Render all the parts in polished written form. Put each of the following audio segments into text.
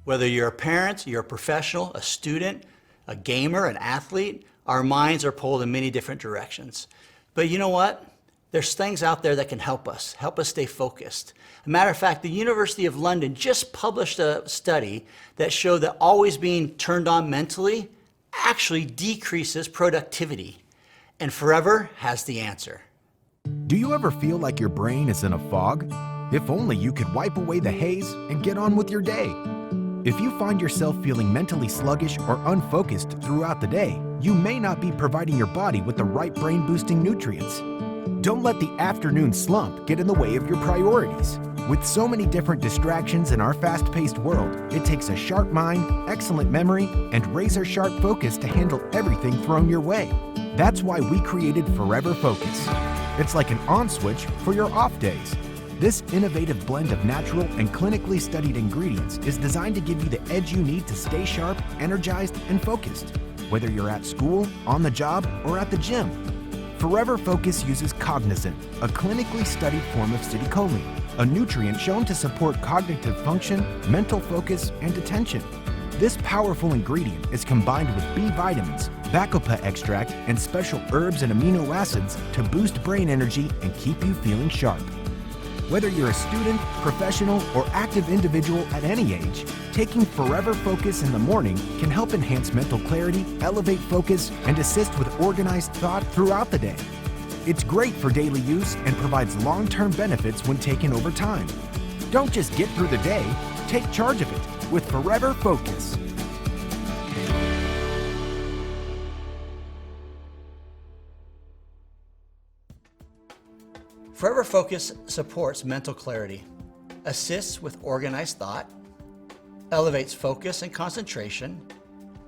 Whether you're a parent, you're a professional, a student, a gamer, an athlete, our minds are pulled in many different directions. But you know what? There's things out there that can help us stay focused. As a matter of fact, the University of London just published a study that showed that always being turned on mentally actually decreases productivity. And Forever has the answer. Do you ever feel like your brain is in a fog? If only you could wipe away the haze and get on with your day. If you find yourself feeling mentally sluggish or unfocused throughout the day, you may not be providing your body with the right brain-boosting nutrients. Don't let the afternoon slump get in the way of your priorities. With so many different distractions in our fast-paced world, it takes a sharp mind, excellent memory, and razor-sharp focus to handle everything thrown your way. That's why we created Forever Focus. It's like an on switch for your off days. This innovative blend of natural and clinically studied ingredients is designed to give you the edge you need to stay sharp, energized, and focused, whether you're at school, on the job, or at the gym. Forever Focus uses cognizin, a clinically studied form of citicoline, a nutrient shown to support cognitive function, mental focus, and attention. This powerful ingredient is combined with B vitamins, bacopa extract, and special herbs and amino acids to boost brain energy and keep you feeling sharp. Whether you're a student, professional, or active individual at any age, taking Forever Focus in the morning can help enhance mental clarity, elevate focus, and assist with organized thought throughout the day. It's great for daily use and provides long-term benefits when taken over time. Don't just get through the day, take charge of it with Forever Focus. Forever Focus supports mental clarity, assists with organized thought, elevates focus and concentration,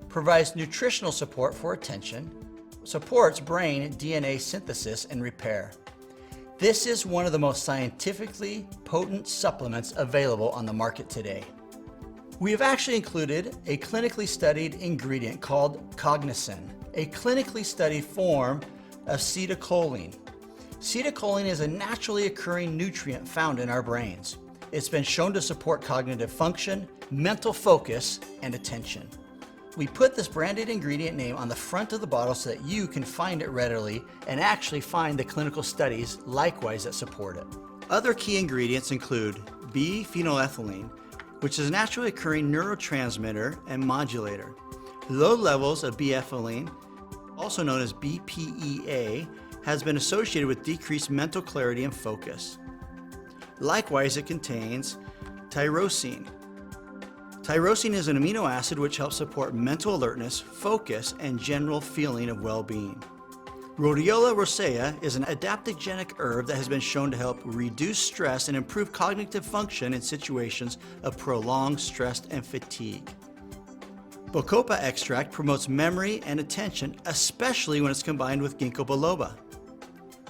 provides nutritional support for attention, supports brain DNA synthesis and repair. This is one of the most scientifically potent supplements available on the market today. We have actually included a clinically studied ingredient called cognizin, a clinically studied form of citicoline. Citicoline is a naturally occurring nutrient found in our brains. It's been shown to support cognitive function, mental focus, and attention. We put this branded ingredient name on the front of the bottle so that you can find it readily and actually find the clinical studies likewise that support it. Other key ingredients include B-phenylethylamine, which is a naturally occurring neurotransmitter and modulator. Low levels of B-ethylene, also known as BPEA, has been associated with decreased mental clarity and focus. Likewise, it contains tyrosine. Tyrosine is an amino acid which helps support mental alertness, focus, and general feeling of well-being. Rhodiola rosea is an adaptogenic herb that has been shown to help reduce stress and improve cognitive function in situations of prolonged stress and fatigue. Bacopa extract promotes memory and attention, especially when it's combined with ginkgo biloba.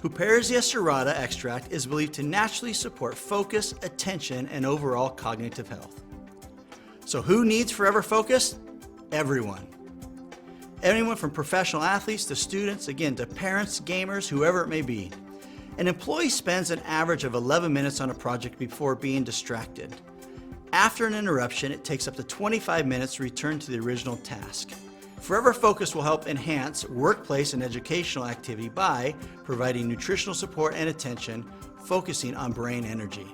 Huperzia serrata extract is believed to naturally support focus, attention, and overall cognitive health. So who needs Forever Focus? Everyone. Anyone from professional athletes to students, again, to parents, gamers, whoever it may be. An employee spends an average of 11 minutes on a project before being distracted. After an interruption, it takes up to 25 minutes to return to the original task. Forever Focus will help enhance workplace and educational activity by providing nutritional support and attention, focusing on brain energy.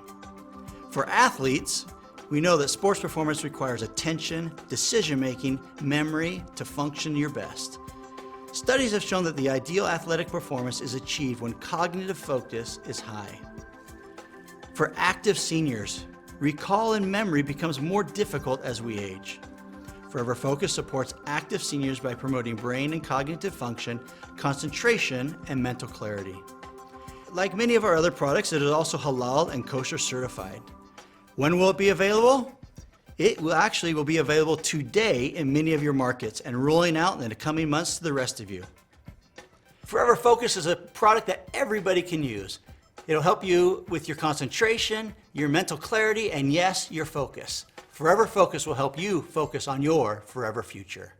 For athletes, we know that sports performance requires attention, decision-making, memory to function your best. Studies have shown that the ideal athletic performance is achieved when cognitive focus is high. For active seniors, recall and memory becomes more difficult as we age. Forever Focus supports active seniors by promoting brain and cognitive function, concentration, and mental clarity. Like many of our other products, it is also halal and kosher certified. When will it be available? It will be available today in many of your markets and rolling out in the coming months to the rest of you. Forever Focus is a product that everybody can use. It'll help you with your concentration, your mental clarity, and yes, your focus. Forever Focus will help you focus on your forever future.